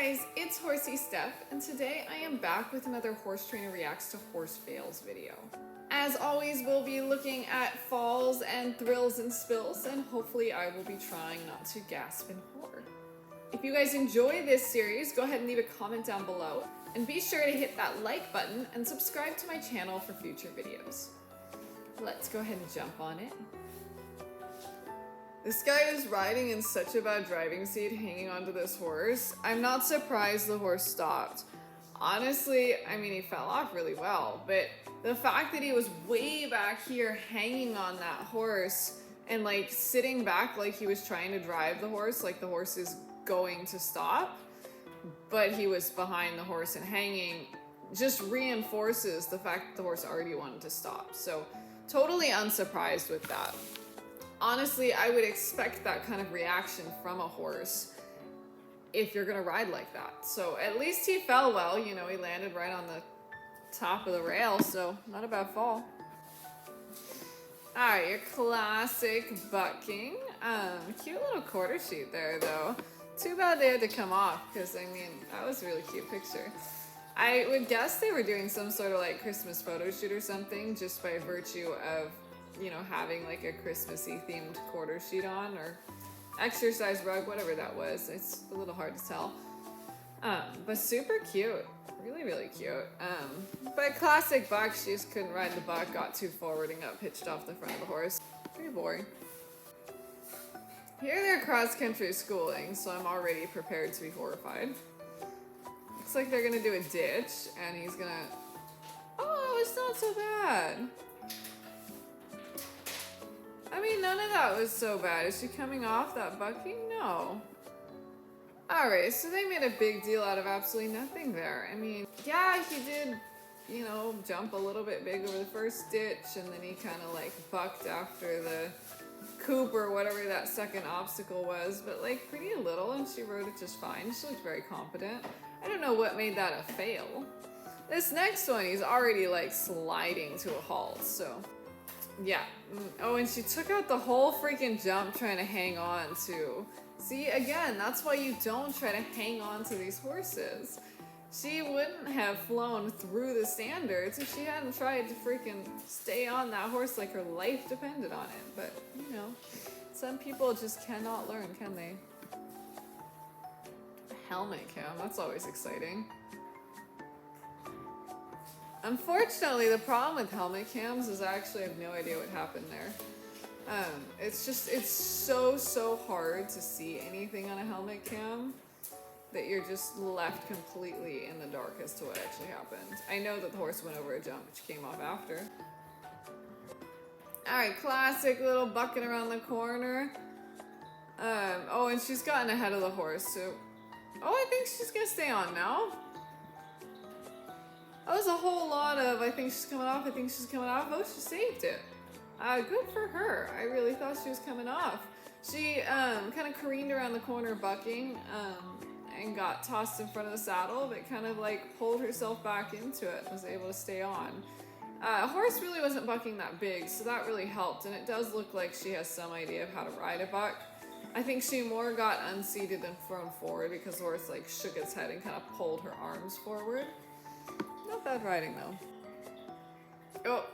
guys, it's Horsey Steph, and today I am back with another Horse Trainer Reacts to Horse Fails video. As always, we'll be looking at falls and thrills and spills, and hopefully I will be trying not to gasp in horror. If you guys enjoy this series, go ahead and leave a comment down below, and be sure to hit that like button and subscribe to my channel for future videos. Let's go ahead and jump on it. This guy is riding in such a bad driving seat, hanging onto this horse. I'm not surprised the horse stopped. Honestly, I mean, he fell off really well, but the fact that he was way back here hanging on that horse and like sitting back like he was trying to drive the horse, like the horse is going to stop, but he was behind the horse and hanging, just reinforces the fact that the horse already wanted to stop. So totally unsurprised with that. Honestly, I would expect that kind of reaction from a horse if you're gonna ride like that. So at least he fell well, you know, he landed right on the top of the rail, so not a bad fall. Alright, your classic bucking. Cute little quarter sheet there though. Too bad they had to come off, because I mean, that was a really cute picture. I would guess they were doing some sort of like Christmas photo shoot or something, just by virtue of, you know, having like a Christmassy themed quarter sheet on, or exercise rug, whatever that was. It's a little hard to tell. But super cute. Really, really cute. But classic buck, she just couldn't ride the buck, got too forward and got pitched off the front of the horse. Pretty boring. Here they're cross-country schooling, so I'm already prepared to be horrified. Looks like they're gonna do a ditch, and he's gonna... Oh, it's not so bad. I mean, none of that was so bad. Is she coming off that bucking? No. Alright, so they made a big deal out of absolutely nothing there. I mean, yeah, he did, you know, jump a little bit big over the first ditch, and then he kind of like bucked after the coop or whatever that second obstacle was, but like pretty little, and she rode it just fine. She looked very competent. I don't know what made that a fail. This next one, he's already like sliding to a halt, so... Yeah. Oh, and she took out the whole freaking jump trying to hang on to. See, again, that's why you don't try to hang on to these horses. She wouldn't have flown through the standards if she hadn't tried to freaking stay on that horse like her life depended on it. But, you know, some people just cannot learn, can they? Helmet cam, that's always exciting. Unfortunately, the problem with helmet cams is I actually have no idea what happened there. It's so hard to see anything on a helmet cam that you're just left completely in the dark as to what actually happened. I know that the horse went over a jump, which came off after. Alright, classic little bucking around the corner. Oh, and she's gotten ahead of the horse, so... Oh, I think she's gonna stay on now. That was a whole lot of, I think she's coming off, I think she's coming off. Oh, she saved it. Good for her. I really thought she was coming off. She kind of careened around the corner bucking and got tossed in front of the saddle, but kind of like pulled herself back into it, was able to stay on. Horse really wasn't bucking that big, so that really helped, and it does look like she has some idea of how to ride a buck. I think she more got unseated than thrown forward because the horse like shook its head and kind of pulled her arms forward. Not bad riding though. Oh,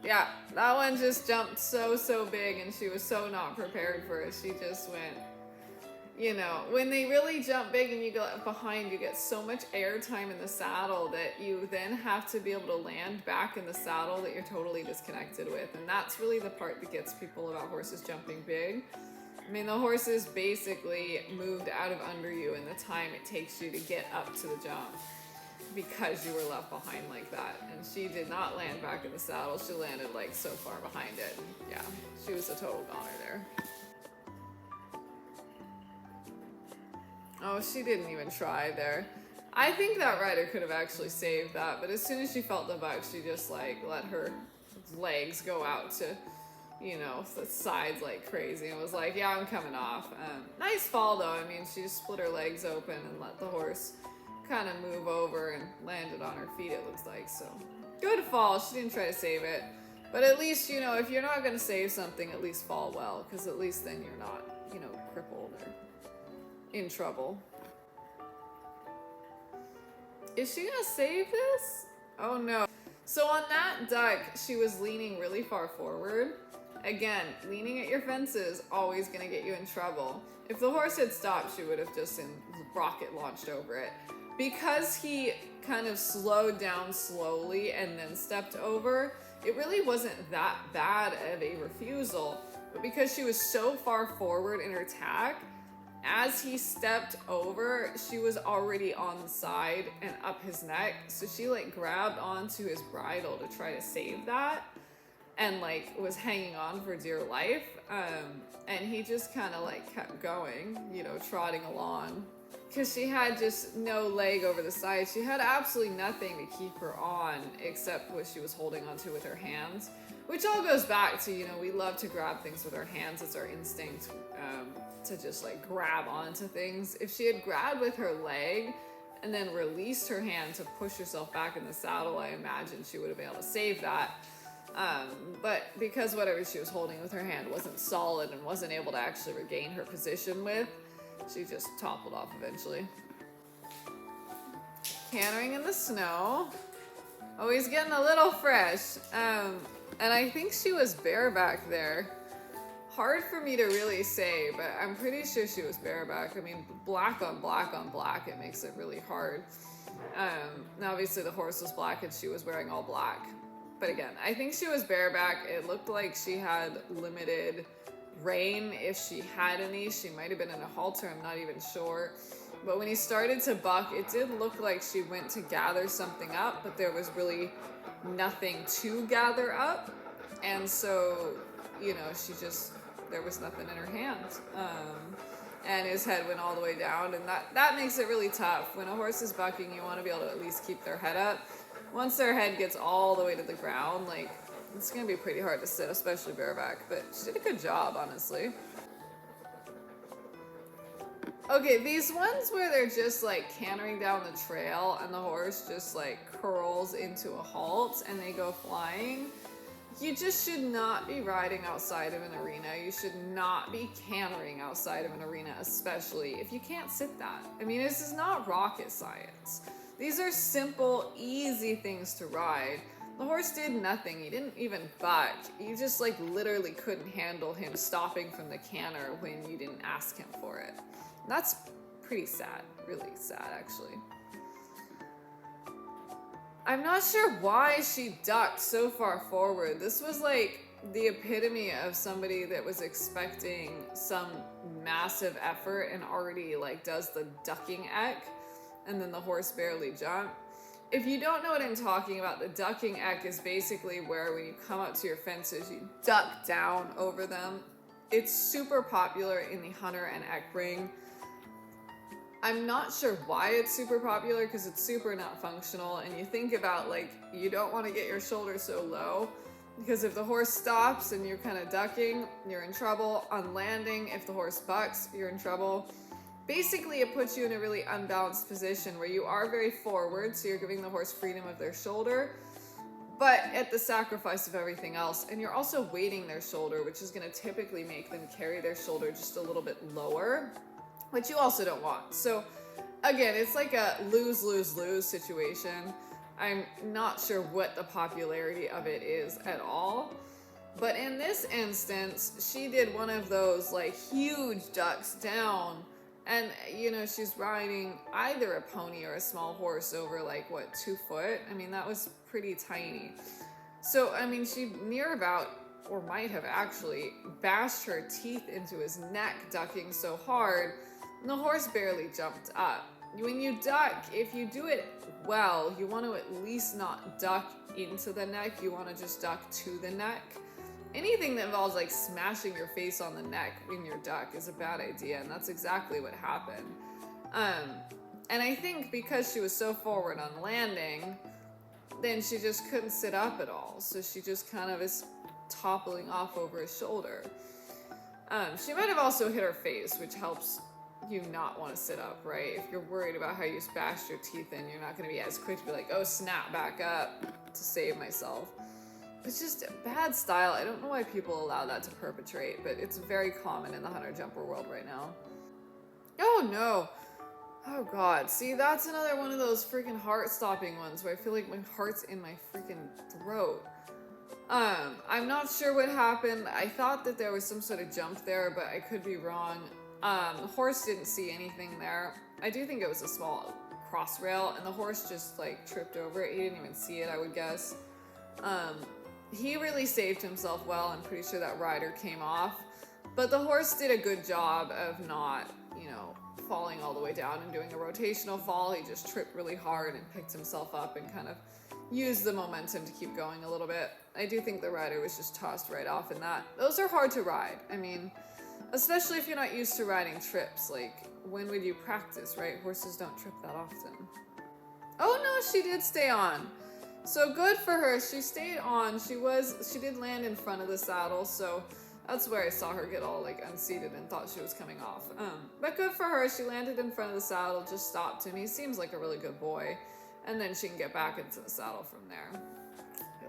yeah, that one just jumped so big and she was so not prepared for it. She just went, you know, when they really jump big and you get behind, you get so much air time in the saddle that you then have to be able to land back in the saddle that you're totally disconnected with. And that's really the part that gets people about horses jumping big. I mean, the horses basically moved out of under you in the time it takes you to get up to the jump, because you were left behind like that. And she did not land back in the saddle. She landed like so far behind it. Yeah, she was a total goner there. Oh, she didn't even try there. I think that rider could have actually saved that, but as soon as she felt the buck, she just like let her legs go out to, you know, the sides like crazy and was like, yeah, I'm coming off. Nice fall though. I mean, she just split her legs open and let the horse kind of move over and landed on her feet, it looks like. So good fall. She didn't try to save it, but at least, you know, if you're not going to save something, at least fall well, because at least then you're not, you know, crippled or in trouble. Is she gonna save this? Oh no. So on that duck, she was leaning really far forward. Again, leaning at your fences, always gonna get you in trouble. If the horse had stopped, she would have just rocket launched over it. Because he kind of slowed down slowly and then stepped over, it really wasn't that bad of a refusal. But because she was so far forward in her attack, as he stepped over, she was already on the side and up his neck. So she like grabbed onto his bridle to try to save that and like was hanging on for dear life. And he just kind of like kept going, you know, trotting along. Because she had just no leg over the side. She had absolutely nothing to keep her on except what she was holding onto with her hands. Which all goes back to, you know, we love to grab things with our hands. It's our instinct to just like grab onto things. If she had grabbed with her leg and then released her hand to push herself back in the saddle, I imagine she would have been able to save that. But because whatever she was holding with her hand wasn't solid and wasn't able to actually regain her position with, she just toppled off eventually. Cantering in the snow. Always getting a little fresh. And I think she was bareback there. Hard for me to really say, but I'm pretty sure she was bareback. I mean, black on black on black, it makes it really hard. Now obviously the horse was black and she was wearing all black. But again, I think she was bareback. It looked like she had limited rein. If she had any, she might have been in a halter, I'm not even sure. But when he started to buck, it did look like she went to gather something up, but there was really nothing to gather up. And so, you know, there was nothing in her hand. And his head went all the way down, and that makes it really tough. When a horse is bucking, you want to be able to at least keep their head up. Once their head gets all the way to the ground, like, it's going to be pretty hard to sit, especially bareback. But she did a good job, honestly. Okay, these ones where they're just like cantering down the trail and the horse just like curls into a halt and they go flying, you just should not be riding outside of an arena. You should not be cantering outside of an arena, especially if you can't sit that. I mean, this is not rocket science. These are simple, easy things to ride. The horse did nothing. He didn't even buck. You just like literally couldn't handle him stopping from the canter when you didn't ask him for it. That's pretty sad, really sad actually. I'm not sure why she ducked so far forward. This was like the epitome of somebody that was expecting some massive effort and already like does the ducking eck, and then the horse barely jumped. If you don't know what I'm talking about, the ducking eck is basically where when you come up to your fences, you duck down over them. It's super popular in the hunter and eck ring. I'm not sure why it's super popular because it's super not functional, and you think about like you don't want to get your shoulder so low because if the horse stops and you're kind of ducking, you're in trouble. On landing, if the horse bucks, you're in trouble. Basically, it puts you in a really unbalanced position where you are very forward, so you're giving the horse freedom of their shoulder, but at the sacrifice of everything else. And you're also weighting their shoulder, which is going to typically make them carry their shoulder just a little bit lower, which you also don't want. So again, it's like a lose-lose-lose situation. I'm not sure what the popularity of it is at all. But in this instance, she did one of those like huge ducks down. And, you know, she's riding either a pony or a small horse over like, what, 2 foot? I mean, that was pretty tiny. So, I mean, she near about, or might have actually, bashed her teeth into his neck ducking so hard, and the horse barely jumped up. When you duck, if you do it well, you want to at least not duck into the neck. You want to just duck to the neck. Anything that involves like smashing your face on the neck in your duck is a bad idea, and that's exactly what happened. And I think because she was so forward on landing, then she just couldn't sit up at all. So she just kind of is toppling off over his shoulder. She might have also hit her face, which helps you not want to sit up, right? If you're worried about how you bashed your teeth in, you're not going to be as quick to be like, oh, snap back up to save myself. It's just bad style. I don't know why people allow that to perpetrate, but it's very common in the hunter jumper world right now. Oh no. Oh god, see, that's another one of those freaking heart-stopping ones where I feel like my heart's in my freaking throat. I'm not sure what happened. I thought that there was some sort of jump there, but I could be wrong. The horse didn't see anything there. I do think it was a small cross rail, and the horse just like tripped over it. He didn't even see it, I would guess. He really saved himself well. I'm pretty sure that rider came off. But the horse did a good job of not, falling all the way down and doing a rotational fall. He just tripped really hard and picked himself up and kind of used the momentum to keep going a little bit. I do think the rider was just tossed right off in that. Those are hard to ride. I mean, especially if you're not used to riding trips. Like, when would you practice, right? Horses don't trip that often. Oh no, she did stay on. So good for her. She stayed on. She did land in front of the saddle, so that's where I saw her get all like unseated and thought she was coming off. But good for her. She landed in front of the saddle, just stopped him. He seems like a really good boy. And then she can get back into the saddle from there.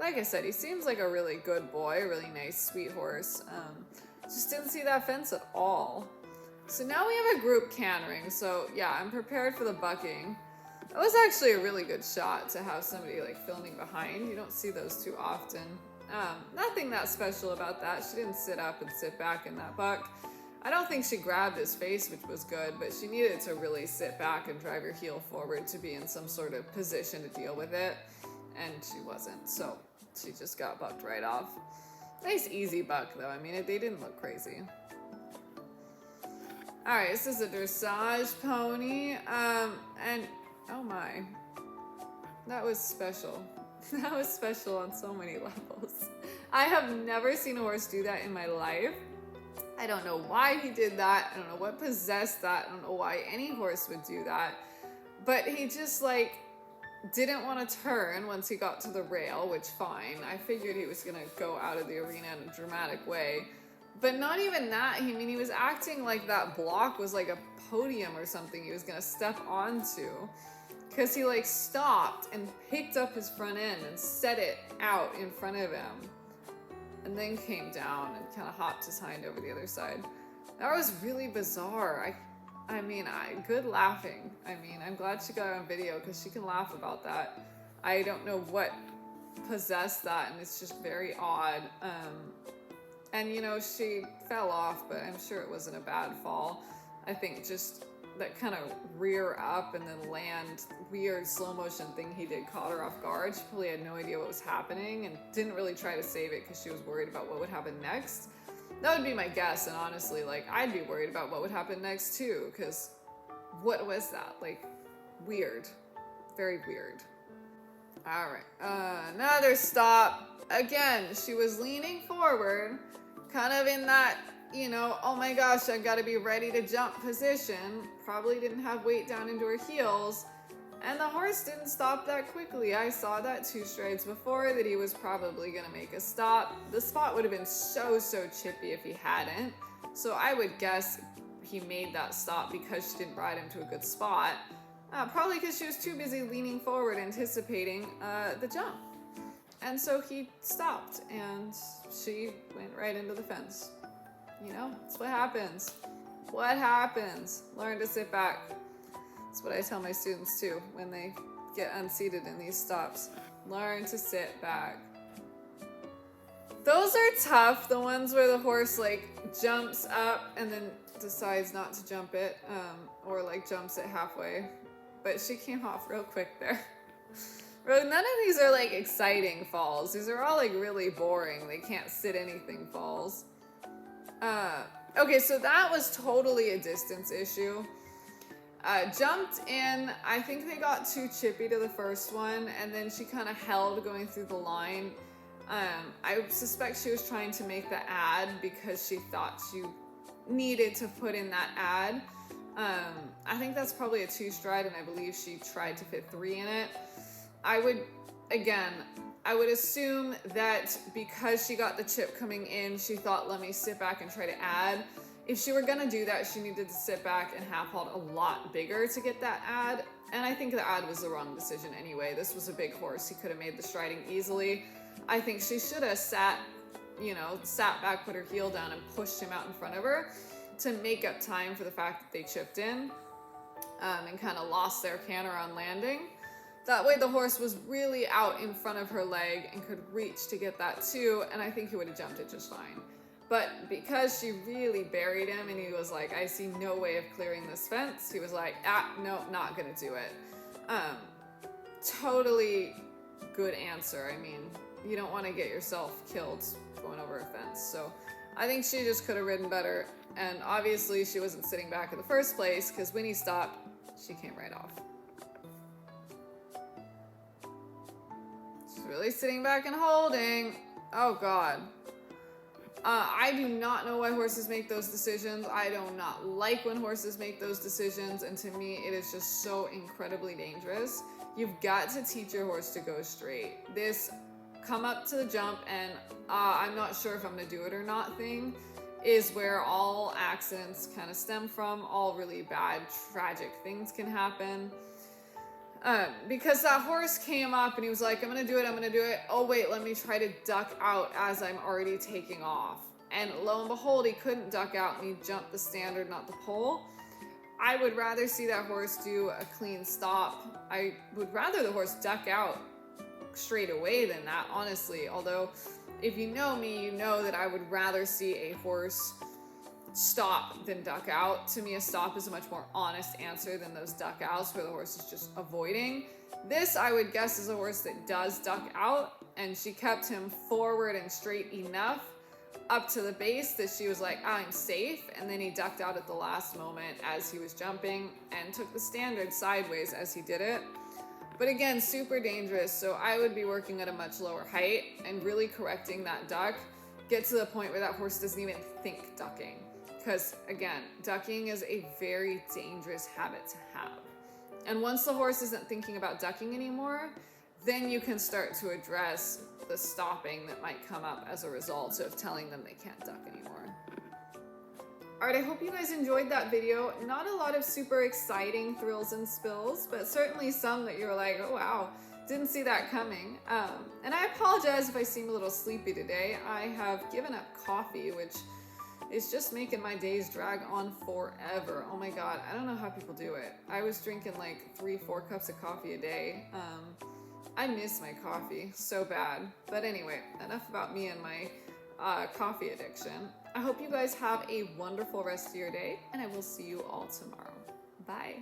Like I said, he seems like a really good boy, really nice, sweet horse. Just didn't see that fence at all. So now we have a group cantering. So yeah, I'm prepared for the bucking. That was actually a really good shot to have somebody like filming behind. You don't see those too often. Nothing that special about that. She didn't sit up and sit back in that buck. I don't think she grabbed his face, which was good, but she needed to really sit back and drive her heel forward to be in some sort of position to deal with it, and she wasn't, so she just got bucked right off. Nice easy buck though. I mean, they didn't look crazy. Alright, this is a dressage pony, and oh my, that was special. That was special on so many levels. I have never seen a horse do that in my life. I don't know why he did that. I don't know what possessed that. I don't know why any horse would do that. But he just like didn't want to turn once he got to the rail, which fine. I figured he was going to go out of the arena in a dramatic way. But not even that. I mean, he was acting like that block was like a podium or something he was going to step onto. Because he like stopped and picked up his front end and set it out in front of him. And then came down and kind of hopped his hind over the other side. That was really bizarre. I mean, good laughing. I mean, I'm glad she got it on video because she can laugh about that. I don't know what possessed that, and it's just very odd. And she fell off, but I'm sure it wasn't a bad fall. I think just that kind of rear up and then land weird slow motion thing he did caught her off guard. She probably had no idea what was happening and didn't really try to save it because she was worried about what would happen next. That would be my guess, and honestly, like, I'd be worried about what would happen next too, because what was that? Like, weird. Very weird. Alright, another stop. Again, she was leaning forward, kind of in that, oh my gosh, I gotta be ready to jump position. Probably didn't have weight down into her heels. And the horse didn't stop that quickly. I saw that 2 strides before that he was probably gonna make a stop. The spot would have been so chippy if he hadn't. So I would guess he made that stop because she didn't ride him to a good spot. Probably because she was too busy leaning forward anticipating the jump. And so he stopped and she went right into the fence. That's what happens. What happens? Learn to sit back. That's what I tell my students too when they get unseated in these stops. Learn to sit back. Those are tough, the ones where the horse like jumps up and then decides not to jump it, or like jumps it halfway. But she came off real quick there. None of these are like exciting falls. These are all like really boring. They can't sit anything falls. Okay, so that was totally a distance issue. Jumped in, I think they got too chippy to the first one, and then she kind of held going through the line. I suspect she was trying to make the ad because she thought she needed to put in that ad. I think that's probably a 2 stride, and I believe she tried to fit 3 in it. I would assume that because she got the chip coming in, she thought, let me sit back and try to add. If she were gonna do that, she needed to sit back and half halt a lot bigger to get that ad. And I think the ad was the wrong decision anyway. This was a big horse. He could have made the striding easily. I think she should have sat back, put her heel down and pushed him out in front of her to make up time for the fact that they chipped in. and kind of lost their canter on landing. That way the horse was really out in front of her leg and could reach to get that too, and I think he would have jumped it just fine. But because she really buried him and he was like, I see no way of clearing this fence, he was like, no, not gonna do it. Totally good answer. I mean, you don't want to get yourself killed going over a fence. So I think she just could have ridden better. And obviously she wasn't sitting back in the first place, because when he stopped, she came right off. She's really sitting back and holding. Oh God. I do not know why horses make those decisions. I do not like when horses make those decisions, and to me it is just so incredibly dangerous. You've got to teach your horse to go straight. This come up to the jump and I'm not sure if I'm gonna do it or not thing is where all accidents kind of stem from. All really bad, tragic things can happen. Because that horse came up and he was like, I'm gonna do it. Oh wait, let me try to duck out as I'm already taking off. And lo and behold, he couldn't duck out and he jumped the standard, not the pole. I would rather see that horse do a clean stop. I would rather the horse duck out straight away than that, honestly. Although, if you know me, you know that I would rather see a horse stop than duck out. To me, a stop is a much more honest answer than those duck outs where the horse is just avoiding. This, I would guess, is a horse that does duck out, and she kept him forward and straight enough up to the base that she was like, I'm safe, and then he ducked out at the last moment as he was jumping and took the standard sideways as he did it. But again, super dangerous, so I would be working at a much lower height and really correcting that duck. Get to the point where that horse doesn't even think ducking. Because again, ducking is a very dangerous habit to have. And once the horse isn't thinking about ducking anymore, then you can start to address the stopping that might come up as a result of telling them they can't duck anymore. Alright, I hope you guys enjoyed that video. Not a lot of super exciting thrills and spills, but certainly some that you're like, oh wow, didn't see that coming. And I apologize if I seem a little sleepy today. I have given up coffee, which is just making my days drag on forever. Oh my God, I don't know how people do it. I was drinking like 3-4 cups of coffee a day. I miss my coffee so bad. But anyway, enough about me and my coffee addiction. I hope you guys have a wonderful rest of your day, and I will see you all tomorrow. Bye.